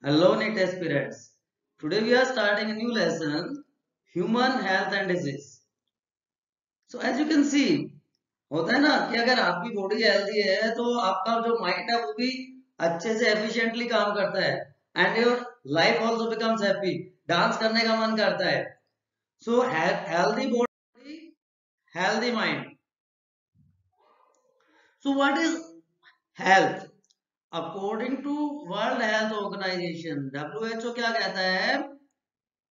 Hello, NEET aspirants. Today we are starting a new lesson, human health and disease. So as you can see, होता है ना कि अगर आपकी body healthy है तो आपका जो माइंड है वो भी अच्छे से एफिशिएंटली काम करता है and your life also becomes happy. Dance करने का मन करता है. So healthy body, healthy mind. So what is health? According to World Health Organization WHO क्या कहता है?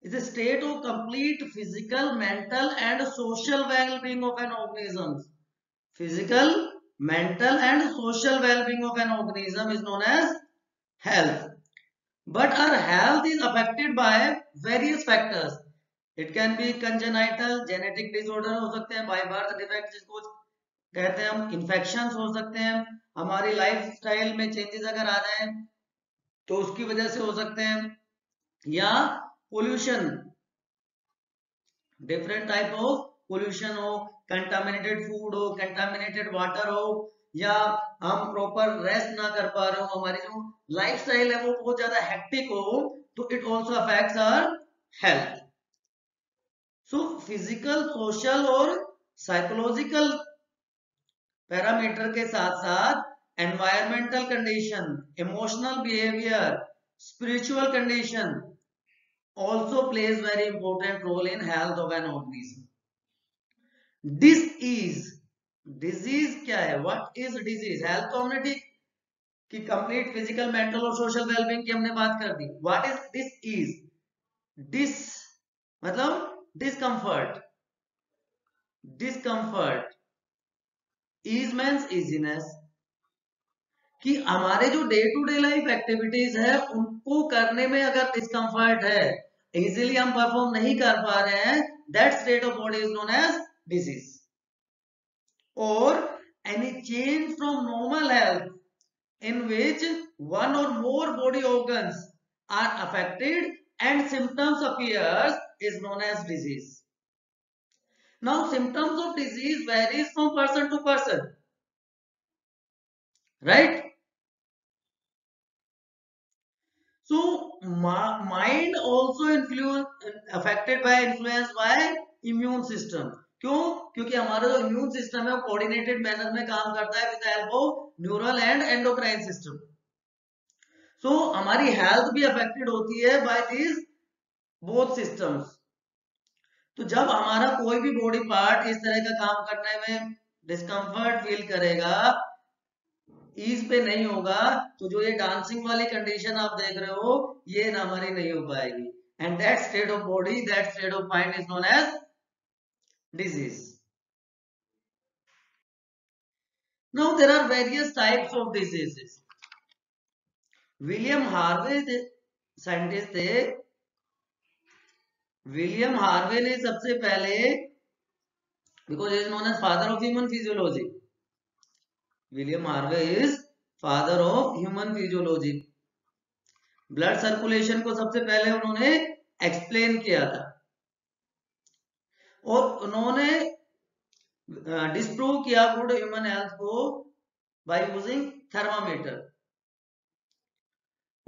Is a state of complete physical, mental and social well-being of an organism. Physical, mental and social well-being of an organism is known as health. But our health is affected by various factors. It can be congenital, genetic disorder हो सकते हैं, by birth defects जिसको कहते हैं हम, infections हो सकते हैं, हमारी लाइफस्टाइल में चेंजेस अगर आ जाएं तो उसकी वजह से हो सकते हैं, या pollution, different type of pollution हो, कंटामिनेटेड फूड हो, कंटामिनेटेड वाटर हो, या हम प्रॉपर रेस्ट ना कर पा रहे हो, हमारी जो लाइफस्टाइल है वो बहुत ज्यादा हेक्टिक हो, तो it also affects our health. So physical, social और साइकोलॉजिकल पैरामीटर के साथ साथ environmental condition, emotional behaviour, spiritual condition also plays very important role in health of an organism. Disease, disease क्या है? What is disease? हेल्थ तो हमने ठीक कि कंप्लीट फिजिकल, मेंटल और सोशल वेलबींग की हमने बात कर दी. What is disease? डिस मतलब discomfort, discomfort. Ease means easiness, कि हमारे जो day to day life activities है उनको करने में अगर डिस्कंफर्ट है, इजीली हम परफॉर्म नहीं कर पा रहे हैं, that state of body is known as disease. Or any change from normal health in which one or more body organs are affected and symptoms appears is known as disease. Now symptoms of disease varies from person to person, right? So mind also affected by, influenced by immune system. क्यों? क्योंकि हमारा जो immune system है वो coordinated manner में काम करता है with help of neural and endocrine system. So हमारी हेल्थ भी अफेक्टेड होती है बाय दिस बोथ सिस्टम्स. तो जब हमारा कोई भी बॉडी पार्ट इस तरह का काम करने में डिस्कंफर्ट फील करेगा, ईज पे नहीं होगा, तो जो ये डांसिंग वाली कंडीशन आप देख रहे हो ये ना हमारी नहीं हो पाएगी. And that state of body, that state of mind is known as disease. Now there are various types of diseases. William Harvey scientist थे. विलियम हार्वे ने सबसे पहले, because is known as father of human physiology, William Harvey is father of human physiology. Blood circulation को सबसे पहले उन्होंने explain किया था और उन्होंने डिस्प्रूव किया गुड ह्यूमन हेल्थ को बाय यूजिंग थर्मामीटर.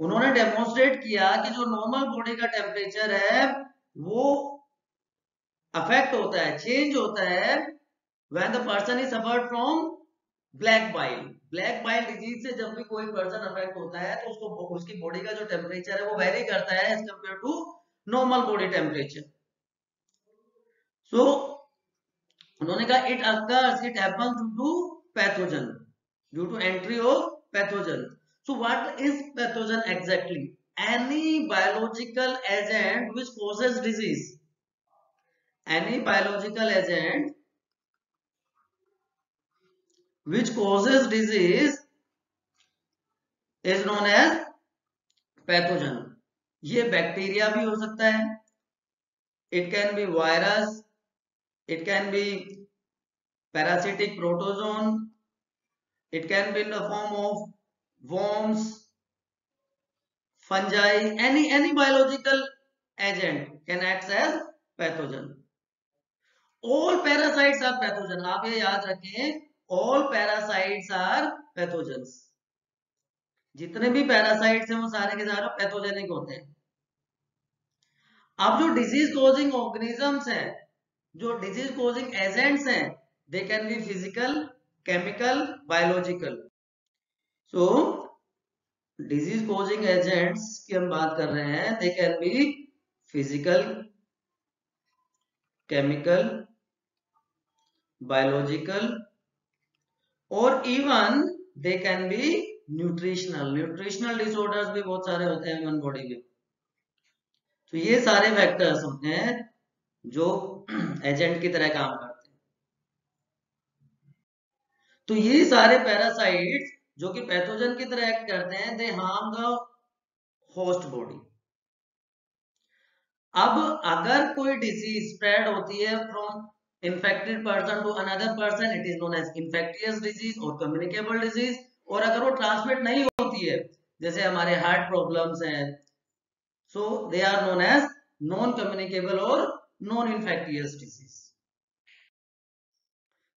उन्होंने डेमोन्स्ट्रेट किया कि जो नॉर्मल बॉडी का टेम्परेचर है वो अफेक्ट होता है, चेंज होता है when the person is suffered from black bile. Black bile disease से जब भी कोई पर्सन अफेक्ट होता है तो उसको उसकी बॉडी का जो टेम्परेचर है वो वेरी करता है as compare to normal body temperature. So उन्होंने कहा it occurs, it happens due to pathogen, due to entry of pathogen. So what is pathogen exactly? Any biological agent which causes disease. Any biological agent which causes disease is known as pathogen. ये bacteria भी हो सकता है, it can be virus, it can be parasitic protozoan, it can be in the form of worms, fungi. Any biological agent can act as pathogen. All parasites are pathogen. आप ये याद रखें, all parasites are pathogens. जितने भी parasites हैं वो सारे के सारे पैथोजेनिक होते हैं। अब जो डिजीज कॉजिंग ऑर्गेनिजम्स हैं, जो डिजीज कॉजिंग एजेंट्स हैं, they can be physical, chemical, biological. So disease causing agents की हम बात कर रहे हैं, they can be physical, chemical, biological, और even they can be nutritional. Nutritional disorders भी बहुत सारे होते हैं ह्यूमन बॉडी में। तो ये सारे फैक्टर्स होते हैं जो एजेंट की तरह काम करते हैं। तो ये सारे पैरासाइट्स जो कि पैथोजन की तरह एक्ट करते हैं, they harm the host body. अब अगर कोई डिजीज स्प्रेड होती है from infected person to another person, it is known as infectious disease और कम्युनिकेबल डिजीज। और अगर वो ट्रांसमिट नहीं होती है, जैसे हमारे हार्ट प्रॉब्लम्स हैं, so they are known as non communicable और non infectious disease.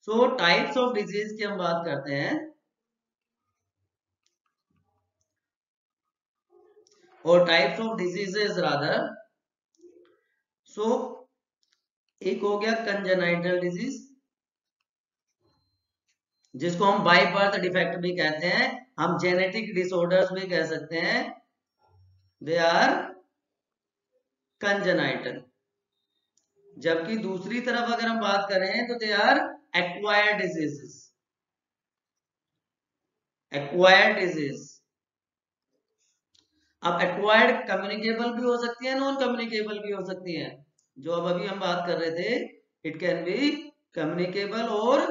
So types of disease की हम बात करते हैं, और types of diseases rather. So एक हो गया कंजेनाइटल डिजीज, जिसको हम बाय बर्थ डिफेक्ट भी कहते हैं, हम जेनेटिक डिसऑर्डर्स भी कह सकते हैं, दे आर कंजेनाइटल। जबकि दूसरी तरफ अगर हम बात करें तो they are acquired diseases. Acquired disease, अब एक्वायर्ड कम्युनिकेबल भी हो सकती है, नॉन कम्युनिकेबल भी हो सकती है। जो अब अभी हम बात कर रहे थे, इट कैन बी कम्युनिकेबल और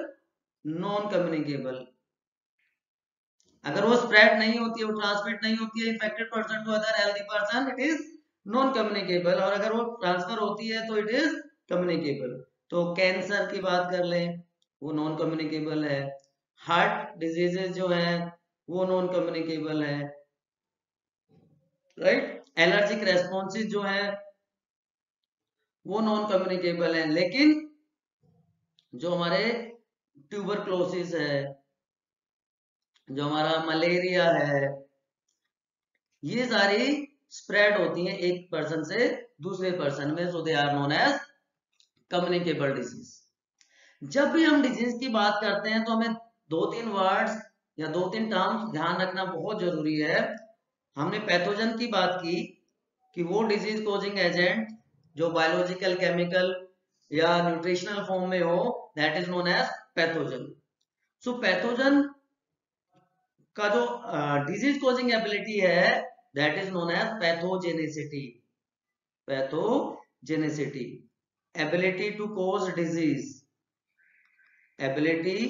नॉन कम्युनिकेबल। अगर वो स्प्रेड नहीं होती है, वो ट्रांसमिट नहीं होती है infected person to other healthy person, it is non communicable. और अगर वो ट्रांसफर होती है तो इट इज कम्युनिकेबल। तो कैंसर की बात कर लें, वो नॉन कम्युनिकेबल है। हार्ट डिजीजेस जो है वो नॉन कम्युनिकेबल है, राइट। एलर्जिक रेस्पॉन्सेज जो है वो नॉन कम्युनिकेबल है। लेकिन जो हमारे ट्यूबरक्लोसिस है, जो हमारा मलेरिया है, ये सारी स्प्रेड होती हैं एक पर्सन से दूसरे पर्सन में, so they are known as communicable disease. जब भी हम डिजीज की बात करते हैं तो हमें दो तीन वर्ड्स या दो तीन टर्म्स ध्यान रखना बहुत जरूरी है। हमने पैथोजन की बात की कि वो डिजीज कॉजिंग एजेंट जो बायोलॉजिकल, केमिकल या न्यूट्रिशनल फॉर्म में हो, that is known as pathogen. So pathogen का जो डिजीज कॉजिंग एबिलिटी है, that is known as pathogenicity. Pathogenicity, ability to cause disease, ability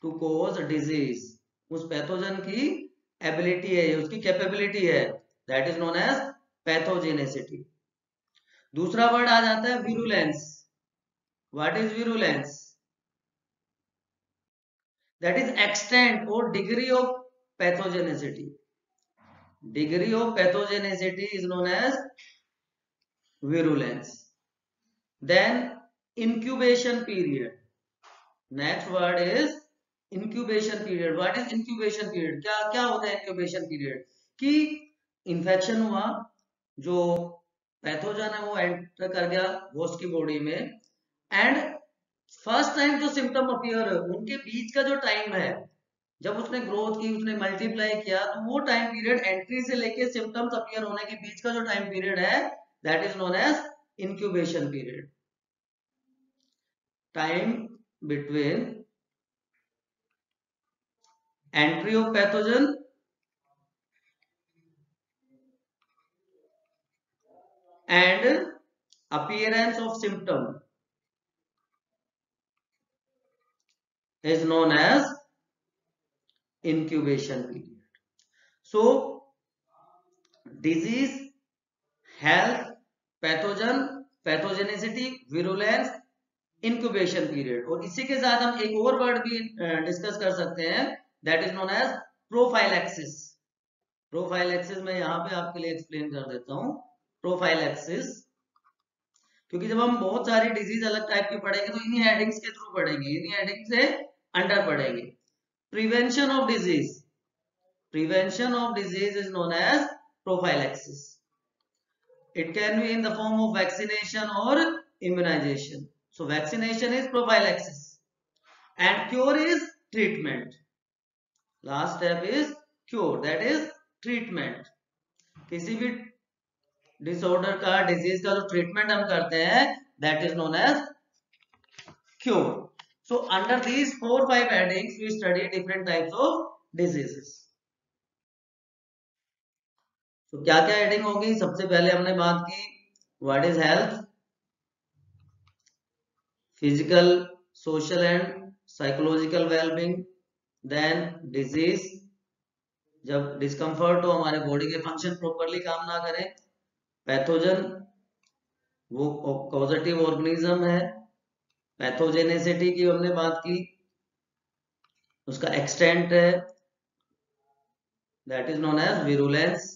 to cause disease, उस pathogen की ability है, उसकी कैपेबिलिटी है, that is known as pathogenicity. दूसरा word आ जाता है virulence. What is virulence? That is extent और degree of pathogenicity. Degree of pathogenicity is known as virulence. Then incubation period. Next word is incubation period. What is incubation period? क्या क्या होता है incubation period? कि infection हुआ, जो pathogen है वो एंटर कर गया होस्ट की बॉडी में, एंड फर्स्ट टाइम जो सिम्टम अपीयर, उनके बीच का जो टाइम है, जब उसने ग्रोथ की, उसने मल्टीप्लाई किया, तो वो टाइम पीरियड एंट्री से लेके सिम्टम्स अपीयर होने के बीच का जो टाइम पीरियड है, that is known as incubation period. Time between entry of pathogen and appearance of symptom is known as incubation period. So disease, health, pathogen, pathogenicity, virulence, incubation period. और इसी के साथ हम एक और वर्ड भी discuss कर सकते हैं, that is known as prophylaxis. Prophylaxis मैं यहां पे आपके लिए एक्सप्लेन कर देता हूं। प्रोफाइलैक्सिस, क्योंकि जब हम बहुत सारी डिजीज अलग टाइप की पढ़ेंगे तो इन्हीं हेडिंग्स के थ्रू पढ़ेंगे, इन्हीं हेडिंग से अंडर पढ़ेंगे। Prevention of disease, Prevention of disease is known as prophylaxis. It can be in the form of vaccination or immunization. So vaccination is prophylaxis and cure is treatment. Last step is cure, that is treatment. किसी भी disorder का, disease का जो treatment हम करते हैं, that is known as cure. So under these 4-5 headings we study different types of diseases. तो क्या क्या हेडिंग होगी? सबसे पहले हमने बात की what is health, physical, social and psychological wellbeing, then disease, जब डिस्कम्फर्ट हो, हमारे बॉडी के फंक्शन प्रॉपरली काम ना करें, पैथोजन, वो कॉजेटिव ऑर्गेनिज्म है, पैथोजेनेसिटी की हमने बात की, उसका एक्सटेंट है, that is known as virulence,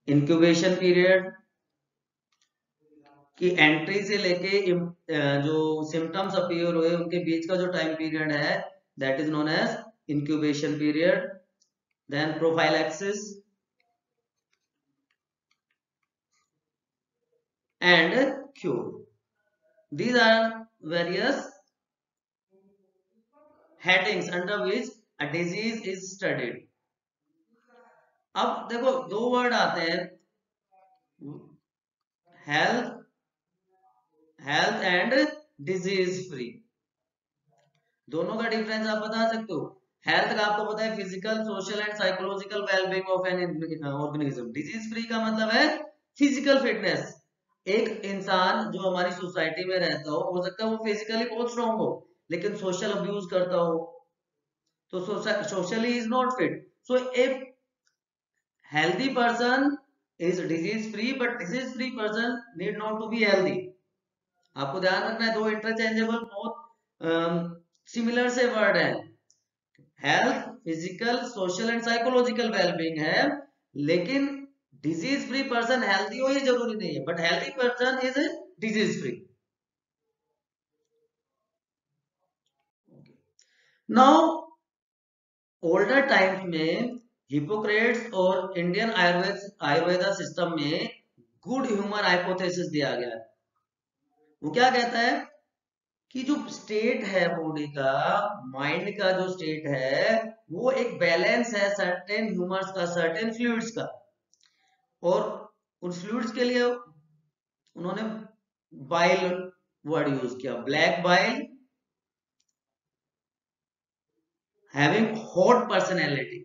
incubation period की एंट्री से लेके जो सिम्टम्स अपीयर हुए उनके बीच का जो टाइम पीरियड है, that is known as incubation period, then prophylaxis and cure. These are various headings under which a disease is studied. अब देखो दो वर्ड आते हैं, health, health and disease free. दोनों का डिफरेंस आप बता सकते हो? हेल्थ का आपको पता है physical, social and psychological wellbeing of an organism. Disease free का मतलब है फिजिकल फिटनेस. एक इंसान जो हमारी सोसाइटी में रहता हो सकता है वो फिजिकली बहुत स्ट्रॉन्ग हो लेकिन सोशल अब्यूज करता हो, तो socially is not fit. So if healthy person is disease free, but disease free person need not to be healthy. आपको ध्यान रखना है, दो इंटरचेंजेबल बहुत सिमिलर से वर्ड है. Health physical, social and psychological wellbeing है, लेकिन डिजीज फ्री पर्सन हेल्दी हो ये जरूरी नहीं है, but healthy person is disease free. Now older times में हिपोक्रेट्स और इंडियन आयुर्वेदा सिस्टम में गुड ह्यूमर हाइपोथेसिस दिया गया है. वो क्या कहता है कि जो स्टेट है बॉडी का, माइंड का जो स्टेट है, वो एक बैलेंस है सर्टेन ह्यूमर्स का, सर्टेन फ्लूइड्स का, और उन फ्लूइड्स के लिए उन्होंने बाइल वर्ड यूज किया, black bile having hot personality,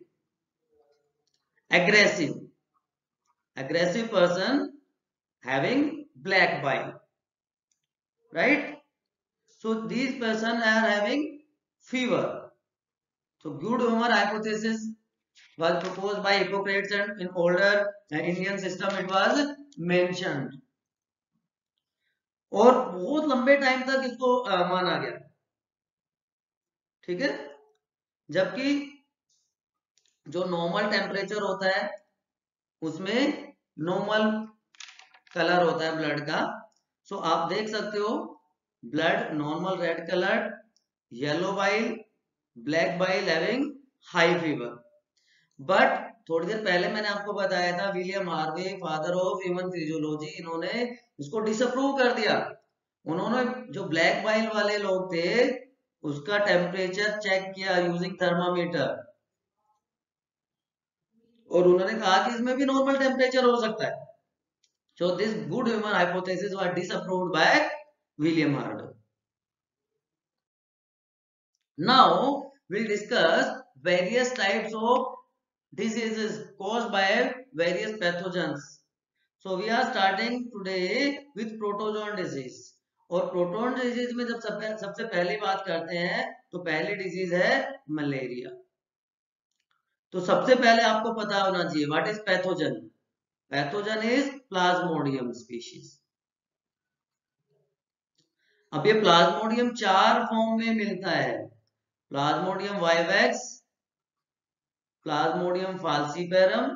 aggressive person having black bile, right? So these person are having fever. So good humor hypothesis was proposed by Hippocrates, and in older Indian system it was mentioned, और बहुत लंबे time तक इसको माना गया. ठीक है, जबकि जो नॉर्मल टेम्परेचर होता है उसमें नॉर्मल कलर होता है ब्लड का. सो आप देख सकते हो blood normal red colour, yellow bile, black bile having high fever. But थोड़ी देर पहले मैंने आपको बताया था William Harvey, father of human physiology, इन्होंने इसको डिसअप्रूव कर दिया. उन्होंने जो ब्लैक बाइल वाले लोग थे उसका टेम्परेचर चेक किया यूजिंग थर्मामीटर, और उन्होंने कहा कि इसमें भी नॉर्मल टेम्परेचर हो सकता है. So this good humor hypothesis was disapproved by William Harvey. Now we'll discuss various types of diseases caused by various pathogens. So we are starting today with protozoan disease. और proton disease में जब सबसे पहली बात करते हैं तो पहली डिजीज है मलेरिया. तो सबसे पहले आपको पता होना चाहिए what is pathogen. Pathogen is plasmodium species. अब ये प्लाज्मोडियम 4 फॉर्म में मिलता है. Plasmodium vivax, plasmodium falciparum,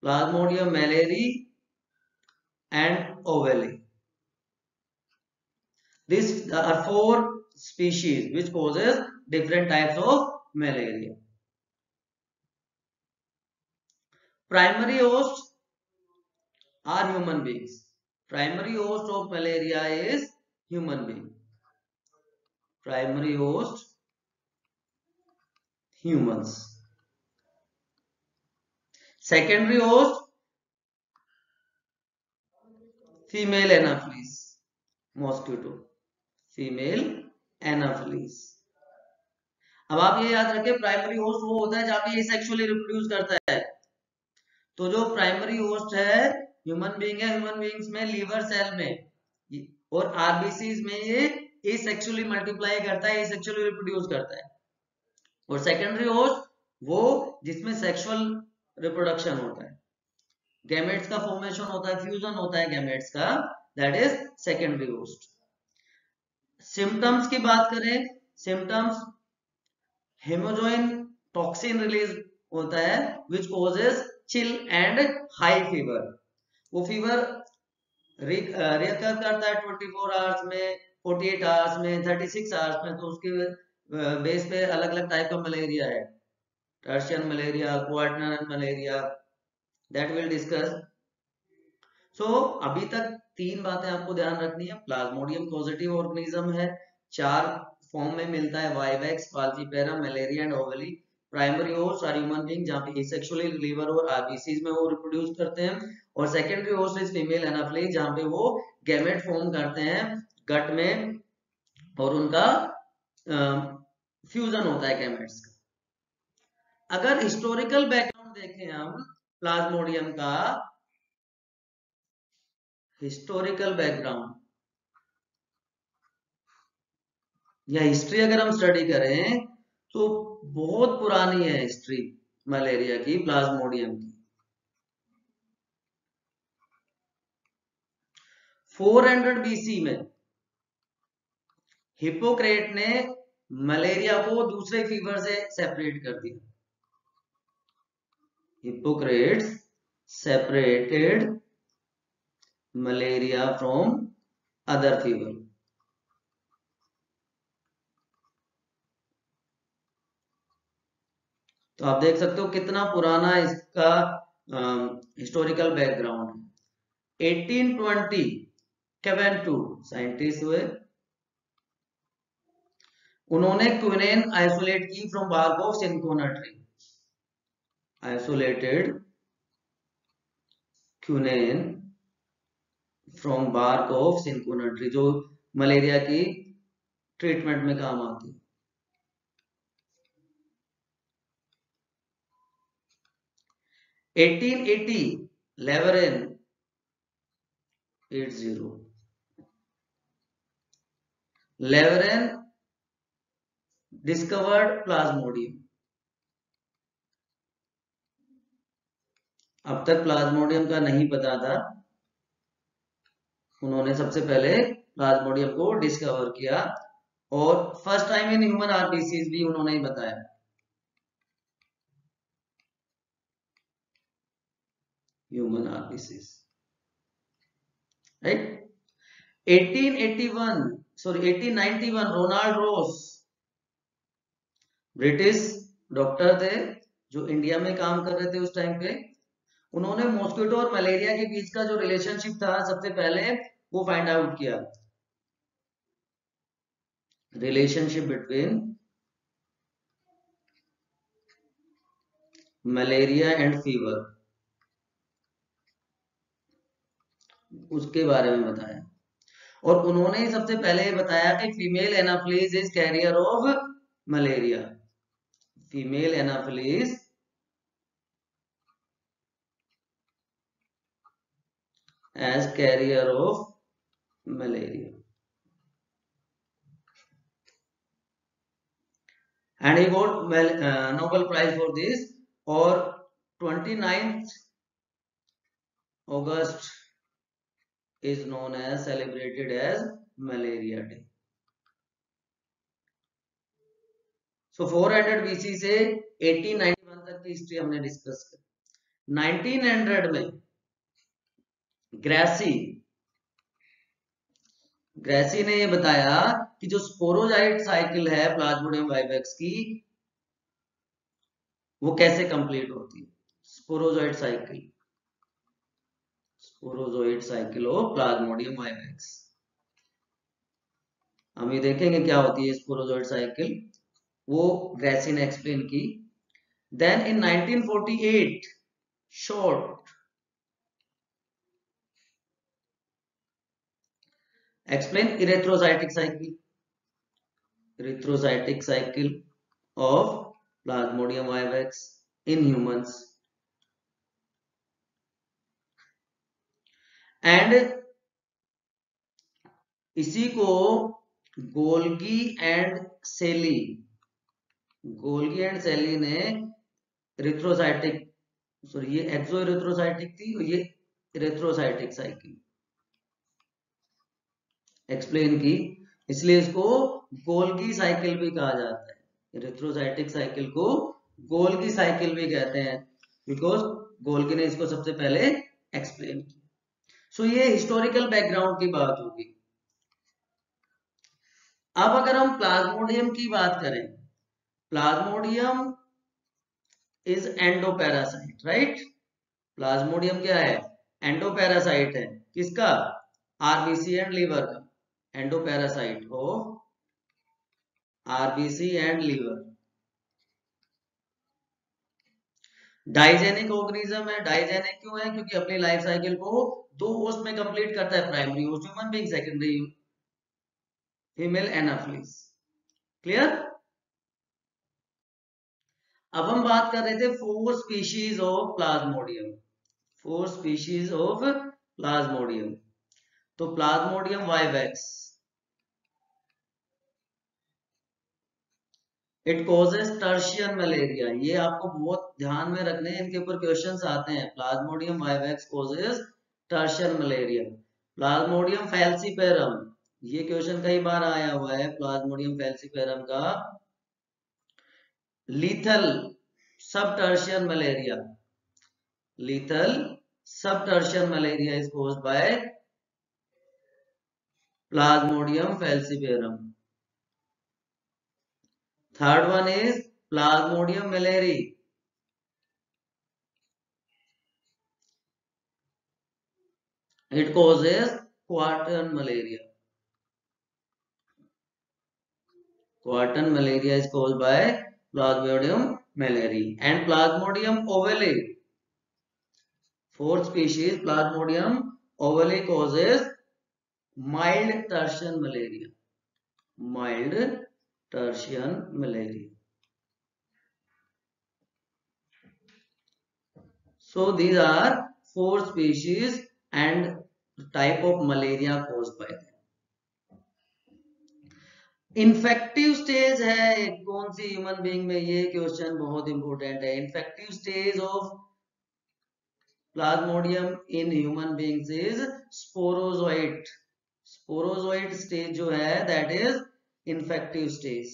plasmodium malariae and ovale. These are 4 species which causes different types of malaria. Primary host are human beings. Primary host of malaria is human being. Primary host, humans. Secondary host, female anopheles, mosquito. Female anopheles. अब आप ये याद रखें, primary host वो होता है जहां पे ये सेक्सुअली रिप्रोड्यूस करता है. तो जो प्राइमरी होस्ट है ह्यूमन बीइंग है, ह्यूमन बीइंग्स में लीवर सेल में और आरबीसीज में ये एसेक्सुअली मल्टीप्लाई करता है, एसेक्सुअली रिप्रोड्यूस करता है. और सेकेंडरी होस्ट वो जिसमें सेक्सुअल रिप्रोडक्शन होता है, गैमेट्स का फॉर्मेशन होता है, फ्यूजन होता है गैमेट्स का, that is secondary host. Symptoms की बात करें, सिम्टम्स हेमोजोइन टॉक्सिन रिलीज होता है which causes chill and high fever. वो फीवर रिकर करता है 24 आवर्स में, 48 आवर्स में, 36 आवर्स में. तो उसके बेस पे अलग अलग टाइप का मलेरिया है, tertian malaria, quaternary malaria, that will discuss. So अभी तक 3 बातें आपको ध्यान रखनी है. प्लाज्मोडियम पॉजिटिव ऑर्गेनिज्म है, 4 फॉर्म में मिलता है, vivax, falciparum, malaria and ovale. Primary host are human being जहां पे एसेक्सुअली लीवर और आरबीसीज में वो रिप्रोड्यूस करते हैं. और secondary host is female Anopheles जहां पे वो गैमेट फॉर्म करते हैं गट में और उनका फ्यूजन होता है गैमेट्स का. अगर हिस्टोरिकल बैकग्राउंड देखें हम प्लाज्मोडियम का, हिस्टोरिकल बैकग्राउंड या हिस्ट्री अगर हम स्टडी करें तो बहुत पुरानी है हिस्ट्री मलेरिया की, प्लाज्मोडियम की. 400 बीसी में हिप्पोक्रेट ने मलेरिया को दूसरे फीवर से सेपरेट कर दिया. Hippocrates separated malaria from other fever. तो आप देख सकते हो कितना पुराना इसका हिस्टोरिकल बैकग्राउंड है. 1820 केवेंटू साइंटिस्ट हुए, उन्होंने क्विनेन आइसोलेट की from bark of cinchona tree. Isolated quinine from bark of cinchona tree जो मलेरिया की ट्रीटमेंट में काम आती है. 1880 लेवरेन 80 लेवरेन डिस्कवर्ड प्लाज्मोडियम. अब तक प्लाज्मोडियम का नहीं पता था, उन्होंने सबसे पहले प्लाज्मोडियम को डिस्कवर किया और first time in human RBCs भी उन्होंने ही बताया. Human RBCs, right. 1891 रोनाल्ड रोस ब्रिटिश डॉक्टर थे जो इंडिया में काम कर रहे थे उस टाइम पे. उन्होंने मॉस्किटो और मलेरिया के बीच का जो रिलेशनशिप था सबसे पहले वो फाइंड आउट किया. Relationship between malaria and fever, उसके बारे में बताया. और उन्होंने ही सबसे पहले बताया कि female Anopheles is carrier of malaria. Female Anopheles as carrier of malaria, and he got Nobel Prize for this. और 29th August is known as celebrated as Malaria Day. So 400 BC से 1891 तक की हिस्ट्री हमने discuss की. 1900 में ग्रेसी ने ये बताया कि जो स्पोरोजाइट साइकिल है प्लाज्मोडियम वाइवेक्स की, वो कैसे कंप्लीट होती है? Sporozoite cycle, sporozoite cycle of Plasmodium vivax. हम ये देखेंगे क्या होती है स्पोरोजोइड साइकिल, वो ग्रेसी ने एक्सप्लेन की। Then in 1948 short explain erythrocytic cycle of plasmodium vivax in humans, and इसी को गोल्गी एंड सेली, गोल्गी एंड सेली ने इरिथ्रोसाइटिक, सॉरी ये एक्सो इरिथ्रोसाइटिक थी और ये इरिथ्रोसाइटिक साइकिल एक्सप्लेन की, इसलिए इसको गोल्गी साइकिल भी कहा जाता है। इरिथ्रोसाइटिक साइकिल को गोल्गी साइकिल भी कहते हैं बिकॉज गोल्गी ने इसको सबसे पहले एक्सप्लेन किया। सो ये हिस्टोरिकल बैकग्राउंड की बात होगी। अब अगर हम प्लाज्मोडियम की बात करें, plasmodium is endoparasite, right? Plasmodium क्या है? एंडोपैरासाइट है। किसका? आरबीसी एंड लीवर का। Endoparasite of RBC and liver. Digenic organism है। डाइजेनिक क्यों है? क्योंकि अपनी लाइफ साइकिल को दो होस्ट में कंप्लीट करता है, primary host human being, secondary female anopheles. Clear? अब हम बात कर रहे थे 4 species of plasmodium, 4 species of plasmodium. तो plasmodium vivax, it causes tertian malaria. ये आपको बहुत ध्यान में रखने हैं, इनके ऊपर क्वेश्चंस आते हैं। Plasmodium vivax causes tertian malaria. Plasmodium falciparum, ये क्वेश्चन कई बार आया हुआ है प्लाज्मोडियम फैल्सीपेरम का। लीथल सब टर्शियन मलेरिया, लीथल सब tertian malaria is caused by Plasmodium falciparum. Third one is Plasmodium malariae. It causes quartan malaria. Quartan malaria is caused by Plasmodium malariae and Plasmodium ovale. Fourth species Plasmodium ovale causes mild tertian malaria. Mild tertian malaria. So these are 4 species and type of malaria caused by them. Infective stage है कौन सी human being में? ये question बहुत important है। Infective stage of Plasmodium in human beings is sporozoite. Sporozoite stage जो है that is infective stage.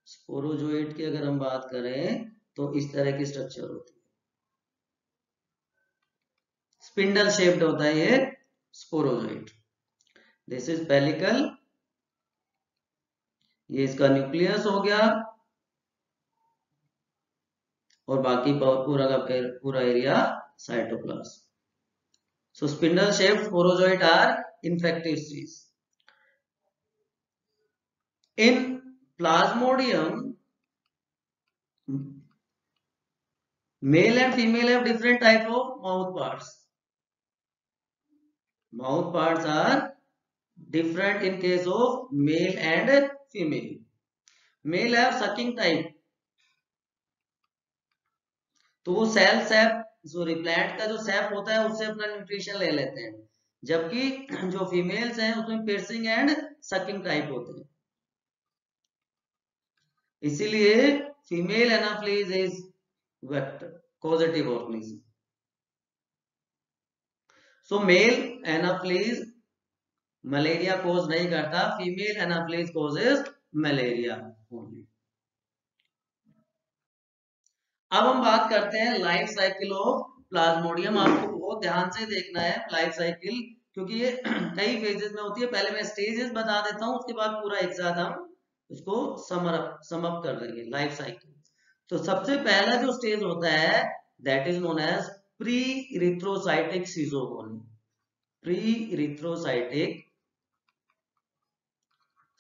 Sporozoite की अगर हम बात करें तो इस तरह की स्ट्रक्चर होती है, स्पिंडल शेप्ड होता है ये स्पोरोजोइट। दिस इज पेलिकल, ये इसका न्यूक्लियस हो गया और बाकी पूरा का पूरा area cytoplasm. So spindle shaped sporozoite are infective stage. In plasmodium male and female have different type of mouth parts. Mouth parts are different in case of male and female. Male have sucking type, तो वो cell SAP, sorry plant का जो SAP होता है उससे अपना nutrition ले लेते हैं, जबकि जो फीमेल्स हैं उसमें पियर्सिंग एंड सकिंग टाइप होते हैं। इसीलिए female anopheles is vector causative organism. So male anaphylis malaria cause नहीं करता, female anopheles causes malaria only. अब हम बात करते हैं लाइफ साइकिल ऑफ प्लाज्मोडियम। आपको बहुत ध्यान से देखना है लाइफ साइकिल, क्योंकि ये कई फेजेस में होती है। पहले मैं स्टेजेस बता देता हूं, उसके बाद पूरा एक साथ हम इसको समअप कर देंगे। लाइफ साइकिल, तो सबसे पहला जो स्टेज होता है that is known as pre erythrocytic schizogony. Pre erythrocytic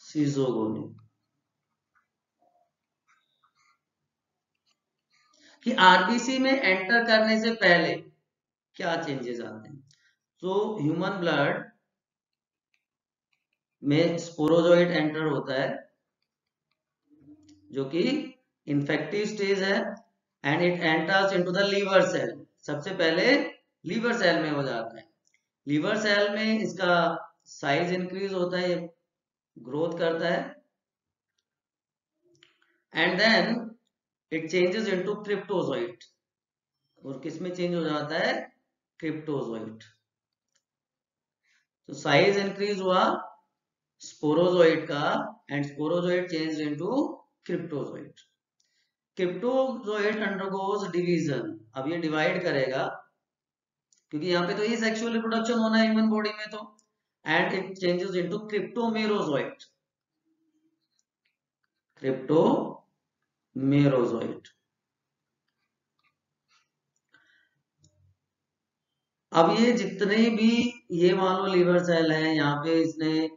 schizogony कि आरबीसी में एंटर करने से पहले क्या चेंजेस आते हैं। तो ह्यूमन ब्लड में स्पोरोजोइट एंटर होता है जो कि इन्फेक्टिव स्टेज है and it enters into the liver cell. सबसे पहले लीवर सेल में हो जाता है। लीवर सेल में इसका साइज इंक्रीज होता है, ग्रोथ करता है and then it changes into cryptozoite. और किस में चेंज हो जाता है, क्रिप्टोजोइट। तो साइज इंक्रीज हुआ स्पोरोजोइट का and sporozoite change into cryptozoite. Cryptozoite undergoes division. अब ये डिवाइड करेगा क्योंकि यहाँ पे तो ये सेक्सुअल रिप्रोडक्शन होना है ह्यूमन बॉडी में, तो एंड इट चेंजेस इनटू क्रिप्टोमेरोजोइट। क्रिप्टोमेरोजोइट। अब ये जितने भी ये मान लो लीवर सेल है, यहाँ पे इसने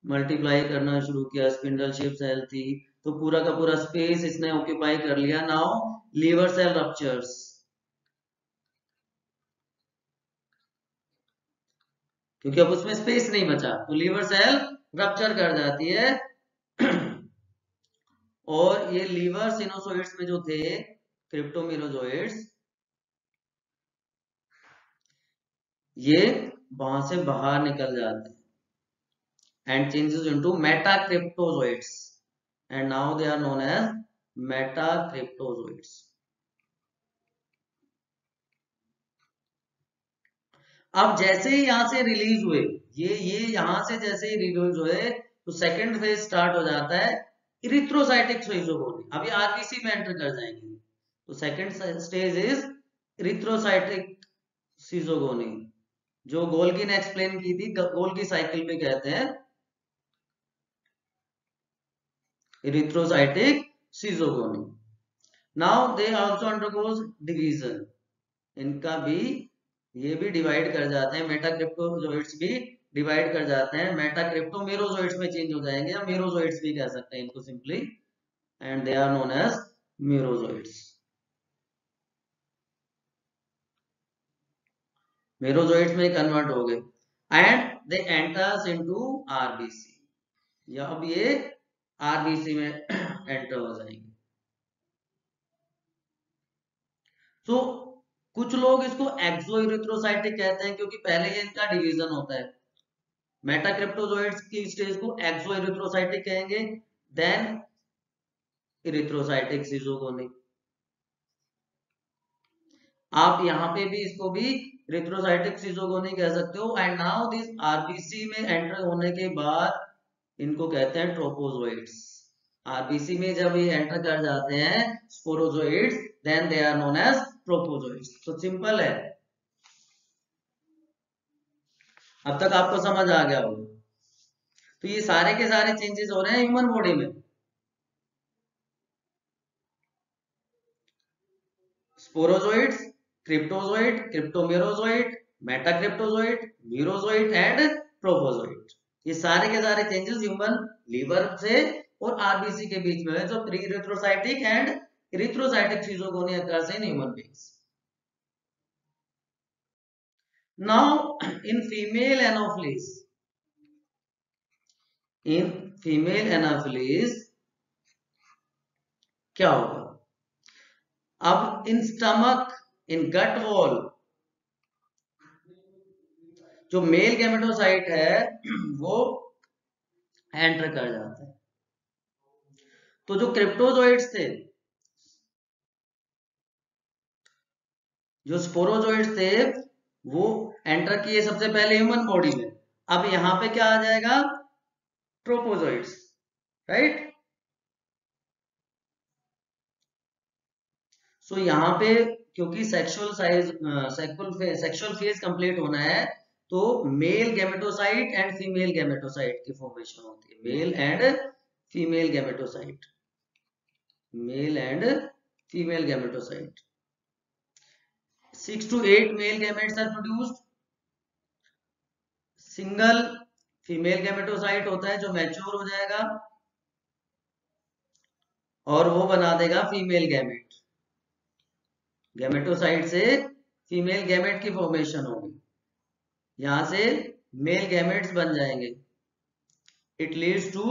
मल्टीप्लाई करना शुरू किया, स्पिंडल शेप सेल थी तो पूरा का पूरा स्पेस इसने ऑक्यूपाई कर लिया। नाउ लीवर सेल रप्चर्स, क्योंकि अब उसमें स्पेस नहीं बचा तो लीवर सेल रप्चर कर जाती है। और ये लीवर सिनोसोइड्स में जो थे क्रिप्टोमेरोजोइड्स, ये वहां से बाहर निकल जाते हैं and changes into metacryptozoites and now they are known as metacryptozoites. अब जैसे ही यहां से रिलीज हुए, ये यहां से जैसे ही रिलीज हुए तो सेकंड फेज स्टार्ट हो जाता है इरिथ्रोसाइटिक सीजोगोनी। अभी आरबीसी में एंटर कर जाएंगे तो सेकंड स्टेज इज इरिथ्रोसाइटिक सीजोगोनी, जो गोल्गी ने एक्सप्लेन की थी, गोल्गी साइकिल पे कहते हैं erythrocytic schizogony. Now they also undergoes division. इनका भी, ये भी डिवाइड कर जाते हैं, मेटाक्रिप्टोजोइड्स भी डिवाइड कर जाते हैं, मेटाक्रिप्टोमेरोजोइड्स में चेंज हो जाएंगे या मेरोजोइड्स भी कह सकते हैं इनको simply, and they are known as merozoites. Merozoites में कन्वर्ट हो गए and they enters into RBC, या अब ये आरबीसी में एंटर हो जाएंगे। तो कुछ लोग इसको एक्सोइरिथ्रोसाइटिक कहते हैं क्योंकि पहले ये इनका डिवीजन होता है। मेटाक्रिप्टोजोइड्स की स्टेज को एक्सोइरिथ्रोसाइटिक कहेंगे, देन इरिथ्रोसाइटिक सीजोगोनी। आप यहाँ पे भी इसको भी इरिथ्रोसाइटिक सीजोगोनी कह सकते हो। एंड नाउ दिस आरबीसी में एंटर होने के बाद इनको कहते हैं ट्रोपोजोइड्स। आरबीसी में जब ये एंटर कर जाते हैं sporozoites, then they are known as trophozoites. तो सिंपल है, अब तक आपको समझ आ गया होगा। तो ये सारे के सारे चेंजेस हो रहे हैं ह्यूमन बॉडी में। Sporozoites, cryptozoite, cryptomerozoite, metacryptozoite, merozoite and trophozoite. ये सारे के सारे चेंजेस ह्यूमन लीवर से और आरबीसी के बीच में है, जो pre erythrocytic and erythrocytic schizogony occurs in human beings. Now, in female Anopheles, क्या होगा? अब in stomach, in gut wall, जो मेल गैमेटोसाइट है वो एंटर कर जाता है। तो जो क्रिप्टोजोइड्स थे, जो स्पोरोजोइड्स थे, वो एंटर किए सबसे पहले ह्यूमन बॉडी में। अब यहां पे क्या आ जाएगा, ट्रोपोजोइड्स, राइट। सो यहाँ पे क्योंकि सेक्सुअल फेज कंप्लीट होना है तो male gametocyte and female gametocyte की फॉर्मेशन होती है। Male and female gametocyte, male and female gametocyte. 6 to 8 male gametes are produced. Single female gametocyte होता है जो मैच्योर हो जाएगा और वो बना देगा फीमेल गैमेट। गैमेटोसाइट से फीमेल गैमेट की फॉर्मेशन होगी, यहां से मेल गैमेट्स बन जाएंगे। It leads to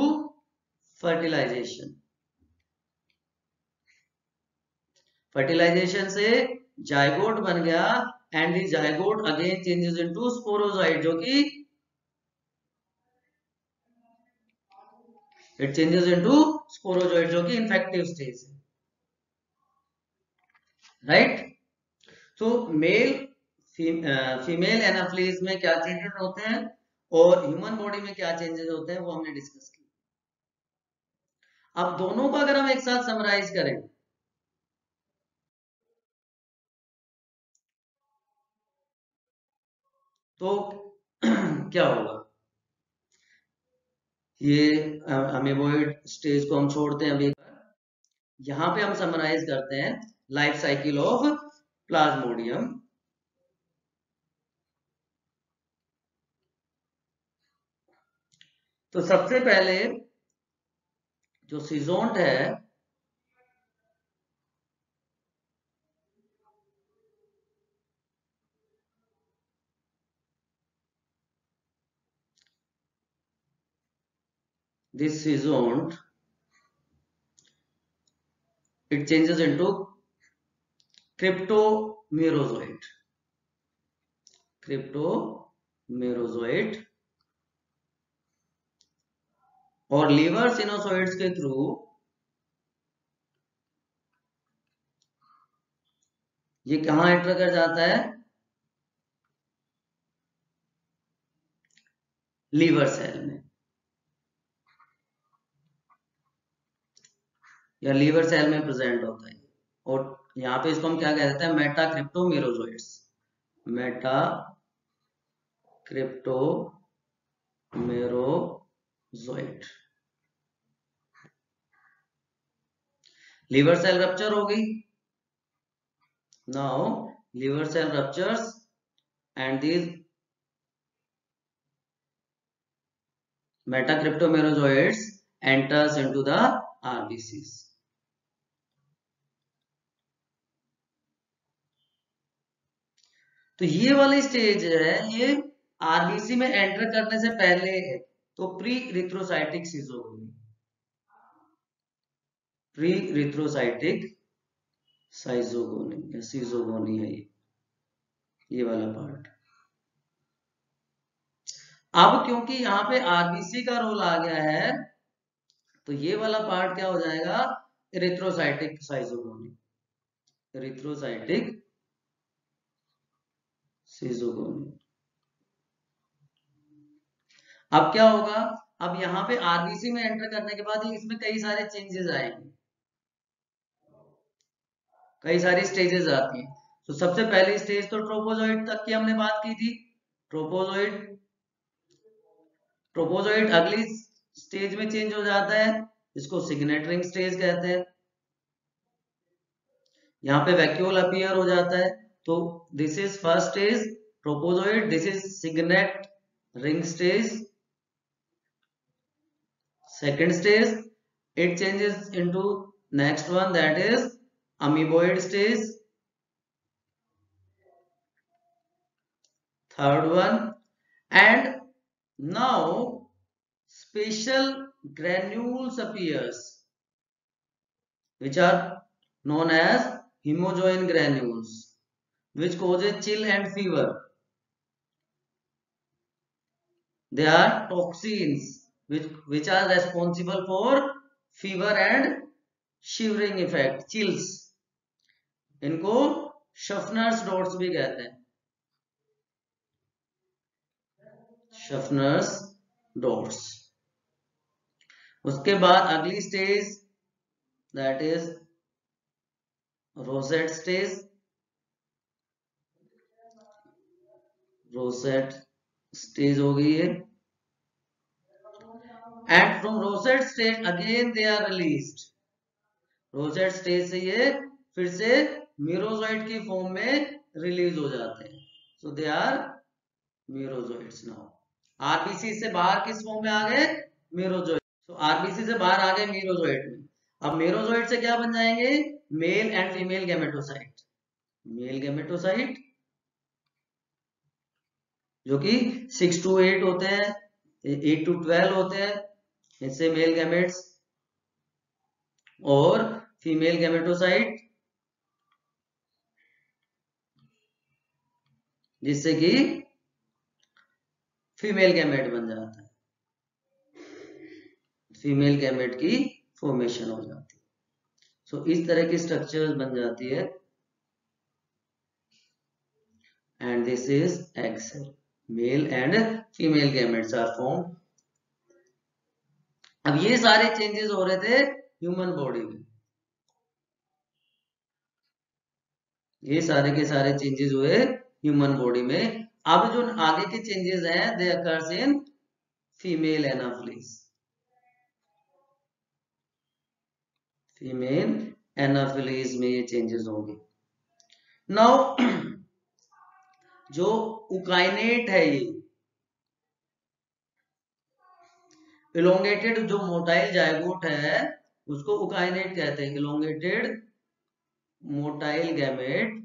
fertilization. Fertilization से जाइगोट बन गया and the zygote again changes into sporozoite, जो कि इट चेंजेस इनटू स्पोरोजोइट, जो कि इन्फेक्टिव स्टेज है, राइट। तो मेल फीमेल एनाफ्लीज में क्या चेंजेस होते हैं और ह्यूमन बॉडी में क्या चेंजेस होते हैं वो हमने डिस्कस किया। अब दोनों को अगर हम एक साथ समराइज करें तो क्या होगा। ये अमीबॉइड स्टेज को हम छोड़ते हैं अभी, यहां पे हम समराइज करते हैं लाइफ साइकिल ऑफ प्लाज्मोडियम। तो सबसे पहले जो सीजोंट है this seasoned, it changes into cryptomerozoite. Cryptomerozoite और लीवर सिनोसॉइड्स के थ्रू ये कहां एंटर कर जाता है, लीवर सेल में या लीवर सेल में प्रेजेंट होता है। और यहां पे इसको हम क्या कहते हैं, metacryptomerozoites. Metacryptomerozoite. Liver cell rupture हो गई। Now liver cell ruptures and these metacryptomerozoites enters into the RBCs. तो ये वाली स्टेज है, ये आरबीसी में एंटर करने से पहले है, तो प्री रिथ्रोसाइटिक सीजोगोनी। प्री रिथ्रोसाइटिक साइजोगोनी या सीजोगोनी है ये वाला पार्ट। अब क्योंकि यहाँ पे आरबीसी का रोल आ गया है तो ये वाला पार्ट क्या हो जाएगा, इरिथ्रोसाइटिक साइजोगोनी। इरिथ्रोसाइटिक सीजोगोनी। अब क्या होगा, अब यहाँ पे आरबीसी में एंटर करने के बाद इसमें कई सारे चेंजेस आएंगे, कई सारी स्टेजेस आती हैं। तो सबसे पहली स्टेज तो ट्रोपोजोइट तक की हमने बात की थी। ट्रोपोजोइट अगली स्टेज में चेंज हो जाता है, इसको सिग्नेट रिंग स्टेज कहते हैं। यहाँ पे वैक्यूल अपीयर हो जाता है। तो this is first stage trophozoite, this is signet ring stage. Second stage it changes into next one, that is amoeboid stage. Third one, and now special granules appears which are known as hemojoin granules, which causes chill and fever. They are toxins which are responsible for fever and shivering effect, chills. इनको शफनर्स dots भी कहते हैं, शफनर्स dots. उसके बाद अगली stage that is rosette stage. Rosette stage हो गई है and from rosette stage again they are released. Rosette stage से ये फिर से मीरोजोइट की फॉर्म में रिलीज हो जाते हैं। So they are मीरोजोइट्स now. RBC से बाहर किस फॉर्म में आ गए? मीरोजोइट। तो आरबीसी से बाहर आ गए मीरोजोइट में। अब मीरोजोइट से क्या बन जाएंगे? Male and female gametocyte. Male gametocyte जो कि 6 to 8 होते हैं, 8 to 12 होते हैं, इससे मेल गैमेट्स, और फीमेल गैमेटोसाइट जिससे कि फीमेल गैमेट बन जाता है, फीमेल गैमेट की फॉर्मेशन हो जाती है। सो इस तरह की स्ट्रक्चर्स बन जाती है and this is egg cell. Male and female gametes are formed. अब ये सारे चेंजेस हो रहे थे ह्यूमन बॉडी में, ये सारे के सारे चेंजेस हुए ह्यूमन बॉडी में। अब जो आगे के चेंजेस हैं they occurs in female anopheles. Female anopheles में ये चेंजेस होंगे। नाउ जो उकाइनेट है, ये इलोंगेटेड जो मोटाइल जायगोट है उसको उकाइनेट कहते हैं। Elongated motile gamete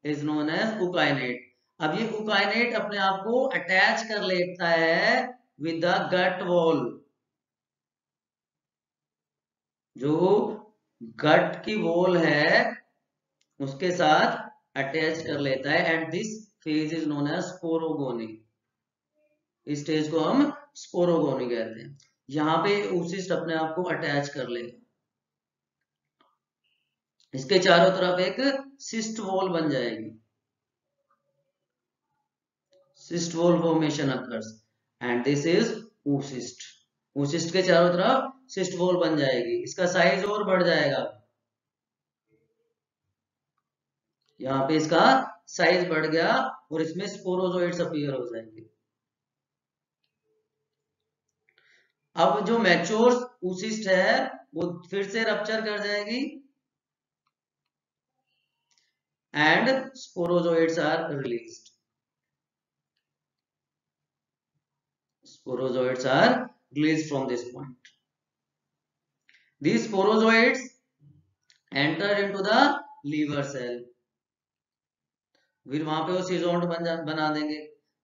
is known as ookinete. अब ये उकाइनेट अपने आप को अटैच कर लेता है विद द गट वॉल। जो गट की वॉल है उसके साथ अटैच कर लेता है and this phase is known as sporogony. इस स्टेज को हम स्पोरोगोनी कहते हैं। यहां पे oocyst अपने आप को अटैच कर लेगा, इसके चारों तरफ एक सिस्ट वॉल बन जाएगी। Cyst wall formation occurs and this is oocyst। oocyst के चारों तरफ सिस्ट वॉल बन जाएगी, इसका साइज और बढ़ जाएगा। यहाँ पे इसका साइज बढ़ गया और इसमें स्पोरोजोइड्स अपीयर हो जाएंगे। अब जो मैच्योर oocyst है वो फिर से रप्चर कर जाएगी and sporozoids are released. Sporozoids are released from this point. These sporozoids enter into the liver cell. फिर वहां पे वो सिजोइड बना देंगे,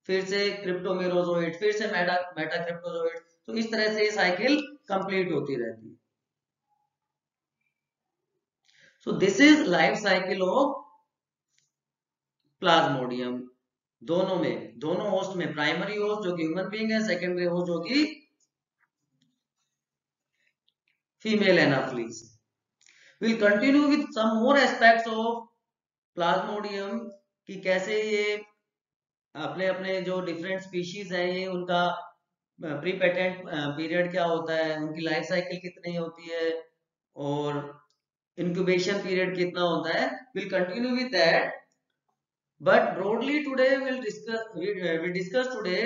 फिर से क्रिप्टोमेरोजोइड, फिर से मेटाक्रिप्टोजोइड। तो इस तरह से ये साइकिल कंप्लीट होती रहती है। So this is life cycle of Plasmodium. दोनों में, दोनों होस्ट में, प्राइमरी होस्ट जो कि ह्यूमन बीइंग है, सेकेंडरी होस्ट जो कि female Anopheles. We'll continue with some more aspects of Plasmodium कि कैसे ये अपने अपने जो डिफरेंट स्पीशीज है ये उनका प्री पेटेंट पीरियड क्या होता है, उनकी लाइफ साइकिल कितनी होती है और इंक्यूबेशन पीरियड कितना होता है। Will continue with that, but broadly today will discuss today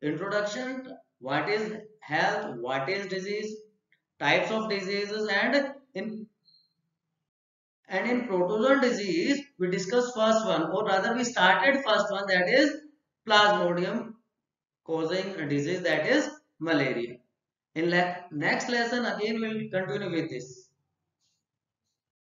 introduction, what is health, what is disease, types of diseases and in protozoal disease we discussed first one, or rather we started first one, that is plasmodium causing a disease, that is malaria. In next lesson again we will continue with this.